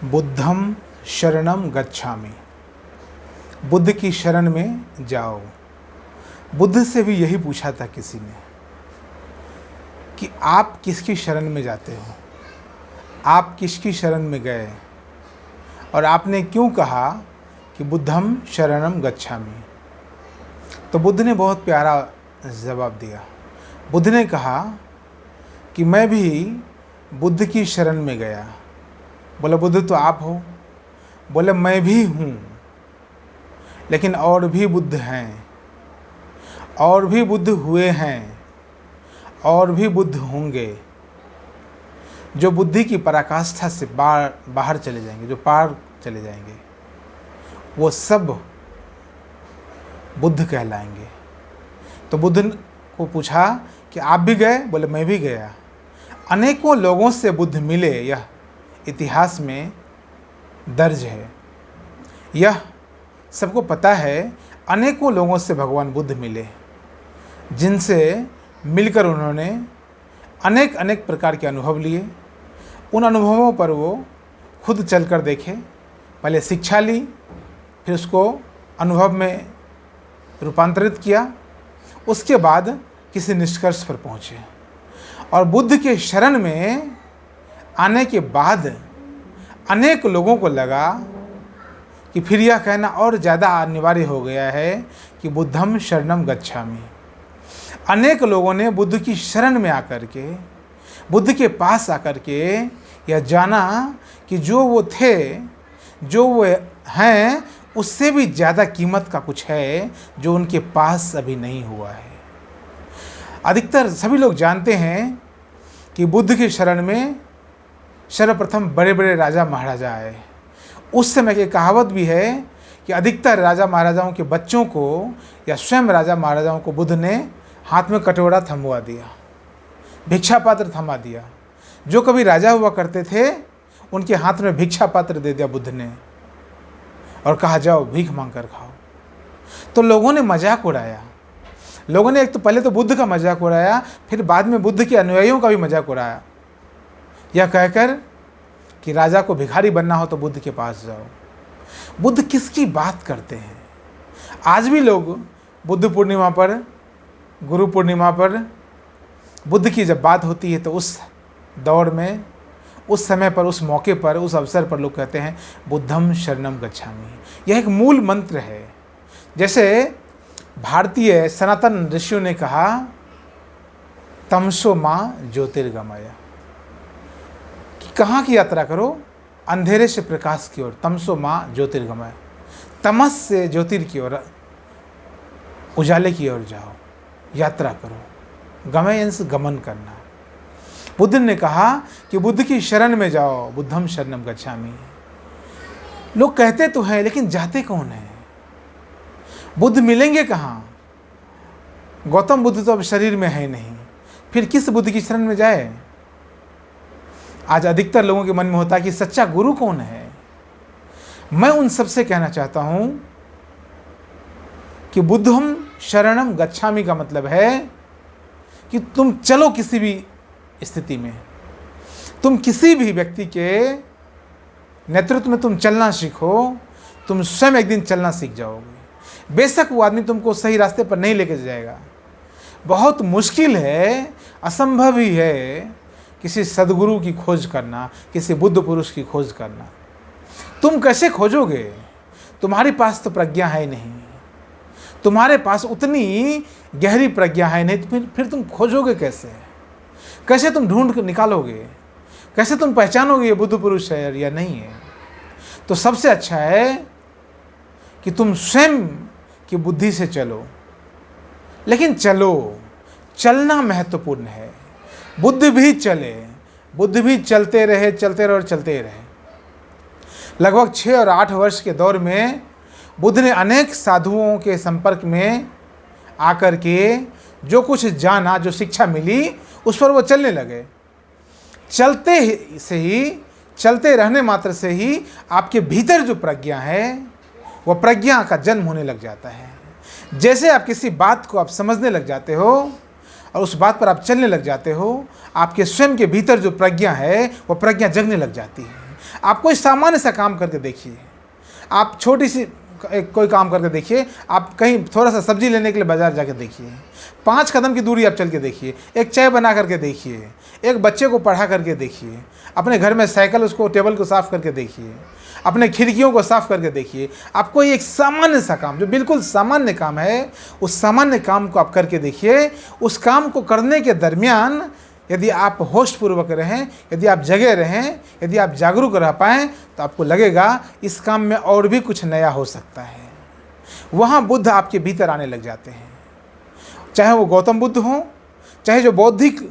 बुद्धम शरणम गच्छामि। बुद्ध की शरण में जाओ। बुद्ध से भी यही पूछा था किसी ने कि आप किसकी शरण में जाते हो, आप किसकी शरण में गए, और आपने क्यों कहा कि बुद्धम शरणम गच्छामि। तो बुद्ध ने बहुत प्यारा जवाब दिया। बुद्ध ने कहा कि मैं भी बुद्ध की शरण में गया। बोले बुद्ध तो आप हो? बोले मैं भी हूँ, लेकिन और भी बुद्ध हैं, और भी बुद्ध हुए हैं, और भी बुद्ध होंगे जो बुद्धि की पराकाष्ठा से बाहर चले जाएंगे, जो पार चले जाएंगे, वो सब बुद्ध कहलाएंगे। तो बुद्ध को पूछा कि आप भी गए? बोले मैं भी गया। अनेकों लोगों से बुद्ध मिले, यह इतिहास में दर्ज है, यह सबको पता है। अनेकों लोगों से भगवान बुद्ध मिले, जिनसे मिलकर उन्होंने अनेक अनेक प्रकार के अनुभव लिए। उन अनुभवों पर वो खुद चलकर देखे, पहले शिक्षा ली, फिर उसको अनुभव में रूपांतरित किया, उसके बाद किसी निष्कर्ष पर पहुँचे। और बुद्ध के शरण में आने के बाद अनेक लोगों को लगा कि फिर यह कहना और ज़्यादा अनिवार्य हो गया है कि बुद्धम शरणम गच्छामि। अनेक लोगों ने बुद्ध की शरण में आकर के, बुद्ध के पास आकर के यह जाना कि जो वो थे, जो वो हैं, उससे भी ज़्यादा कीमत का कुछ है जो उनके पास अभी नहीं हुआ है। अधिकतर सभी लोग जानते हैं कि बुद्ध की शरण में सर्वप्रथम बड़े बड़े राजा महाराजा आए। उस समय की कहावत भी है कि अधिकतर राजा महाराजाओं के बच्चों को या स्वयं राजा महाराजाओं को बुद्ध ने हाथ में कटोरा थमवा दिया, भिक्षा पात्र थमा दिया। जो कभी राजा हुआ करते थे उनके हाथ में भिक्षा पात्र दे दिया बुद्ध ने और कहा जाओ भीख मांग कर खाओ। तो लोगों ने मजाक उड़ाया। लोगों ने एक तो पहले तो बुद्ध का मजाक उड़ाया, फिर बाद में बुद्ध के अनुयायियों का भी मजाक उड़ाया, यह कहकर कि राजा को भिखारी बनना हो तो बुद्ध के पास जाओ। बुद्ध किसकी बात करते हैं? आज भी लोग बुद्ध पूर्णिमा पर, गुरु पूर्णिमा पर बुद्ध की जब बात होती है तो उस दौर में, उस समय पर, उस मौके पर, उस अवसर पर लोग कहते हैं बुद्धम शरणम गच्छामि। यह एक मूल मंत्र है। जैसे भारतीय सनातन ऋषियों ने कहा तमसो मां ज्योतिर्गमय, कि कहाँ की यात्रा करो? अंधेरे से प्रकाश की ओर, तमसो मां ज्योतिर्गमय। तमस से ज्योतिर की ओर, उजाले की ओर जाओ, यात्रा करो। गमयंस गमन करना। बुद्ध ने कहा कि बुद्ध की शरण में जाओ, बुद्धम शरणम गच्छामि। लोग कहते तो हैं, लेकिन जाते कौन है? बुद्ध मिलेंगे कहाँ? गौतम बुद्ध तो अब शरीर में है नहीं, फिर किस बुद्ध की शरण में जाए? आज अधिकतर लोगों के मन में होता है कि सच्चा गुरु कौन है। मैं उन सब से कहना चाहता हूं कि बुद्धम शरणम गच्छामि का मतलब है कि तुम चलो किसी भी स्थिति में, तुम किसी भी व्यक्ति के नेतृत्व में तुम चलना सीखो, तुम स्वयं एक दिन चलना सीख जाओगे। बेशक वो आदमी तुमको सही रास्ते पर नहीं लेके जाएगा, बहुत मुश्किल है, असंभव ही है किसी सदगुरु की खोज करना, किसी बुद्ध पुरुष की खोज करना। तुम कैसे खोजोगे? तुम्हारे पास तो प्रज्ञा है नहीं, तुम्हारे पास उतनी गहरी प्रज्ञा है नहीं, तो फिर तुम खोजोगे कैसे? कैसे तुम ढूंढ निकालोगे? कैसे तुम पहचानोगे ये बुद्ध पुरुष है या नहीं है? तो सबसे अच्छा है कि तुम स्वयं की बुद्धि से चलो। लेकिन चलो, चलना महत्वपूर्ण है। बुद्ध भी चले, बुद्ध भी चलते रहे, चलते रहे और चलते रहे। लगभग 6 और 8 वर्ष के दौर में बुद्ध ने अनेक साधुओं के संपर्क में आकर के जो कुछ जाना, जो शिक्षा मिली, उस पर वो चलने लगे। चलते रहने मात्र से ही आपके भीतर जो प्रज्ञा है, वह प्रज्ञा का जन्म होने लग जाता है। जैसे आप किसी बात को आप समझने लग जाते हो और उस बात पर आप चलने लग जाते हो, आपके स्वयं के भीतर जो प्रज्ञा है, वह प्रज्ञा जगने लग जाती है। आप कोई सामान्य सा काम करके देखिए, आप छोटी सी कोई काम करके देखिए, आप कहीं थोड़ा सा सब्जी लेने के लिए बाज़ार जाके देखिए, 5 कदम की दूरी आप चल के देखिए, एक चाय बना करके देखिए, एक बच्चे को पढ़ा करके देखिए, अपने घर में साइकिल उसको टेबल को साफ़ करके देखिए, अपने खिड़कियों को साफ़ करके देखिए। आप कोई एक सामान्य सा काम, जो बिल्कुल सामान्य काम है, उस सामान्य काम को आप करके देखिए। उस काम को करने के दरमियान यदि आप होशपूर्वक रहें, यदि आप जगे रहें, यदि आप जागरूक रह पाएँ, तो आपको लगेगा इस काम में और भी कुछ नया हो सकता है। वहाँ बुद्ध आपके भीतर आने लग जाते हैं। चाहे वो गौतम बुद्ध हों, चाहे जो बौद्धिक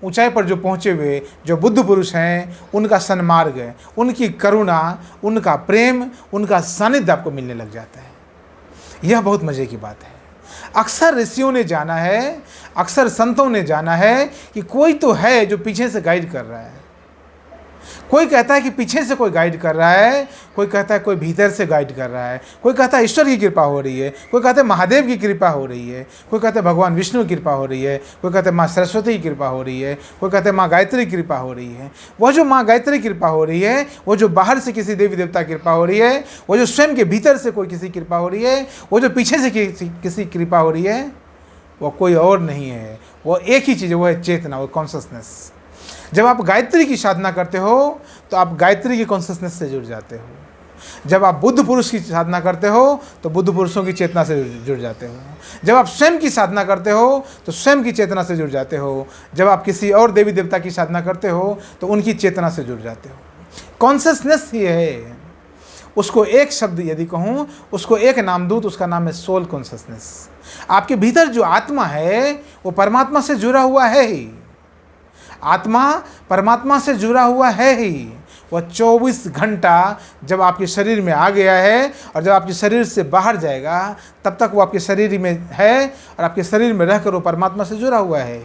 ऊंचाई पर जो पहुँचे हुए जो बुद्ध पुरुष हैं, उनका सन्मार्ग, उनकी करुणा, उनका प्रेम, उनका सानिध्य आपको मिलने लग जाता है। यह बहुत मज़े की बात है। अक्सर ऋषियों ने जाना है, अक्सर संतों ने जाना है कि कोई तो है जो पीछे से गाइड कर रहा है। कोई कहता है कि पीछे से कोई गाइड कर रहा है, कोई कहता है कोई भीतर से गाइड कर रहा है, कोई कहता है ईश्वर की कृपा हो रही है, कोई कहता है महादेव की कृपा हो रही है, कोई कहता है भगवान विष्णु की कृपा हो रही है, कोई कहता है माँ सरस्वती की कृपा हो रही है, कोई कहता है माँ गायत्री की कृपा हो रही है। वह जो माँ गायत्री की कृपा हो रही है, वो जो बाहर से किसी देवी देवता की कृपा हो रही है, वो जो स्वयं के भीतर से कोई किसी कृपा हो रही है, वो जो पीछे से किसी कृपा हो रही है, वो कोई और नहीं है, वो एक ही चीज़ है, वो है चेतना, वो कॉन्शसनेस। जब आप गायत्री की साधना करते हो तो आप गायत्री की कॉन्शसनेस से जुड़ जाते हो। जब आप बुद्ध पुरुष की साधना करते हो तो बुद्ध पुरुषों की चेतना से जुड़ जाते हो। जब आप स्वयं की साधना करते हो तो स्वयं की चेतना से जुड़ जाते हो। जब आप किसी और देवी देवता की साधना करते हो तो उनकी चेतना से जुड़ जाते हो। कॉन्शसनेस ही है। उसको एक शब्द यदि कहूँ, उसको एक नाम दूँ तो उसका नाम है सोल कॉन्शसनेस। आपके भीतर जो आत्मा है वो परमात्मा से जुड़ा हुआ है ही। आत्मा परमात्मा से जुड़ा हुआ है ही। वह 24 घंटा जब आपके शरीर में आ गया है और जब आपके शरीर से बाहर जाएगा तब तक वो आपके शरीर में है और आपके शरीर में रहकर वो परमात्मा से जुड़ा हुआ है।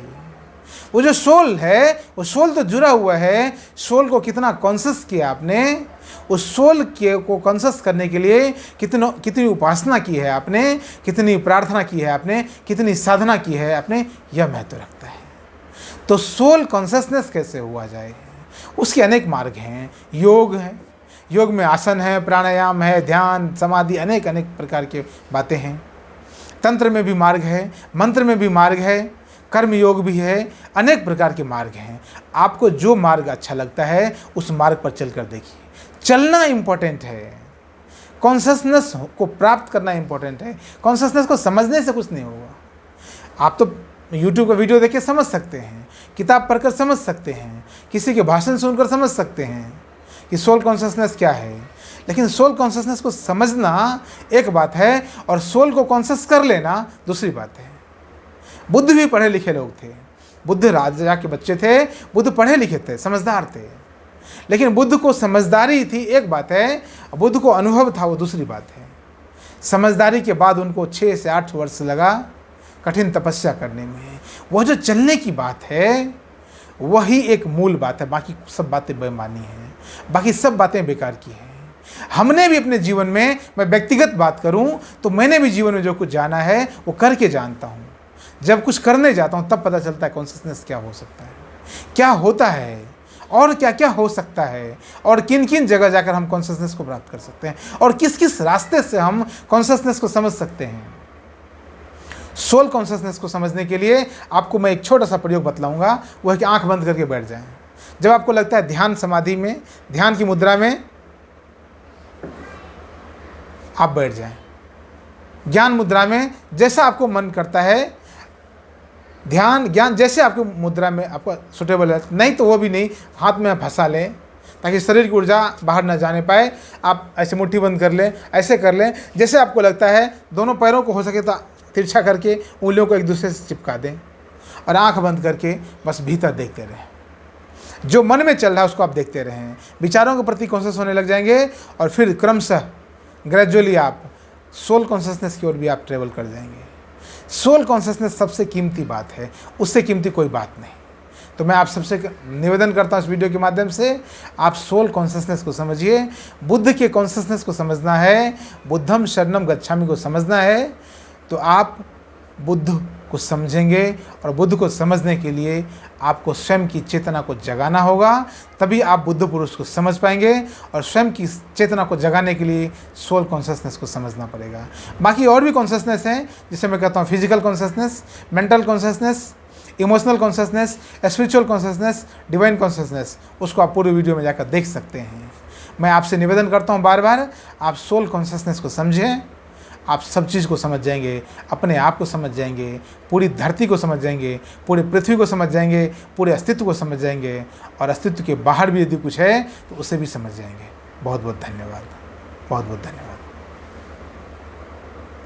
वो जो सोल है, वो सोल तो जुड़ा हुआ है। सोल को कितना कॉन्शस किया आपने, उस सोल को कॉन्शस करने के लिए कितनी उपासना की है आपने, कितनी प्रार्थना की है आपने, कितनी साधना की है आपने, यह महत्व रखता है। तो सोल कॉन्शसनेस कैसे हुआ जाए, उसके अनेक मार्ग हैं। योग है, योग में आसन है, प्राणायाम है, ध्यान, समाधि, अनेक प्रकार के बातें हैं। तंत्र में भी मार्ग है, मंत्र में भी मार्ग है, कर्म योग भी है, अनेक प्रकार के मार्ग हैं। आपको जो मार्ग अच्छा लगता है उस मार्ग पर चलकर देखिए। चलना इम्पोर्टेंट है, कॉन्शसनेस को प्राप्त करना इम्पोर्टेंट है। कॉन्शसनेस को समझने से कुछ नहीं होगा। आप तो यूट्यूब का वीडियो देख के समझ सकते हैं, किताब पढ़कर समझ सकते हैं, किसी के भाषण सुनकर समझ सकते हैं कि सोल कॉन्शसनेस क्या है, लेकिन सोल कॉन्शसनेस को समझना एक बात है और सोल को कॉन्शस कर लेना दूसरी बात है। बुद्ध भी पढ़े लिखे लोग थे, बुद्ध राजा के बच्चे थे, बुद्ध पढ़े लिखे थे, समझदार थे, लेकिन बुद्ध को समझदारी थी एक बात है, बुद्ध को अनुभव था वो दूसरी बात है। समझदारी के बाद उनको 6 से 8 वर्ष लगा कठिन तपस्या करने में। वह जो चलने की बात है वही एक मूल बात है, बाकी सब बातें बेमानी हैं, बाकी सब बातें बेकार की हैं। हमने भी अपने जीवन में, मैं व्यक्तिगत बात करूं तो मैंने भी जीवन में जो कुछ जाना है वो करके जानता हूं। जब कुछ करने जाता हूं तब पता चलता है कॉन्शसनेस क्या हो सकता है, क्या होता है और क्या क्या हो सकता है और किन किन जगह जाकर हम कॉन्शसनेस को प्राप्त कर सकते हैं और किस किस रास्ते से हम कॉन्शसनेस को समझ सकते हैं। सोल कॉन्शसनेस को समझने के लिए आपको मैं एक छोटा सा प्रयोग बतलाऊंगा, वो है कि आंख बंद करके बैठ जाएं। जब आपको लगता है ध्यान समाधि में, ध्यान की मुद्रा में आप बैठ जाएं। ज्ञान मुद्रा में जैसा आपको मन करता है, ध्यान ज्ञान जैसे आपकी मुद्रा में आपको सुटेबल है, नहीं तो वो भी नहीं, हाथ में फंसा लें ताकि शरीर की ऊर्जा बाहर ना जाने पाए। आप ऐसे मुट्ठी बंद कर लें, ऐसे कर लें जैसे आपको लगता है। दोनों पैरों को हो सके तो तिरछा करके उंगलियों को एक दूसरे से चिपका दें और आंख बंद करके बस भीतर देखते रहें। जो मन में चल रहा है उसको आप देखते रहें। विचारों के प्रति कॉन्शियस होने लग जाएंगे और फिर क्रमशः ग्रेजुअली आप सोल कॉन्शियसनेस की ओर भी आप ट्रेवल कर जाएंगे। सोल कॉन्शियसनेस सबसे कीमती बात है, उससे कीमती कोई बात नहीं। तो मैं आप सबसे निवेदन करता हूँ इस वीडियो के माध्यम से, आप सोल कॉन्शियसनेस को समझिए। बुद्ध के कॉन्शियसनेस को समझना है, बुद्धम शरणम गच्छामि को समझना है, तो आप बुद्ध को समझेंगे और बुद्ध को समझने के लिए आपको स्वयं की चेतना को जगाना होगा, तभी आप बुद्ध पुरुष को समझ पाएंगे। और स्वयं की चेतना को जगाने के लिए सोल कॉन्शसनेस को समझना पड़ेगा। बाकी और भी कॉन्शसनेस हैं, जिसे मैं कहता हूँ physical consciousness, mental consciousness, emotional consciousness, spiritual consciousness, divine consciousness. उसको आप पूरे वीडियो में जाकर देख सकते हैं। मैं आपसे निवेदन करता हूँ बार बार, आप सोल कॉन्शसनेस को समझें। आप सब चीज़ को समझ जाएंगे, अपने आप को समझ जाएंगे, पूरी धरती को समझ जाएंगे, पूरी पृथ्वी को समझ जाएंगे, पूरे अस्तित्व को समझ जाएंगे, और अस्तित्व के बाहर भी यदि कुछ है तो उसे भी समझ जाएंगे। बहुत बहुत धन्यवाद, बहुत बहुत धन्यवाद।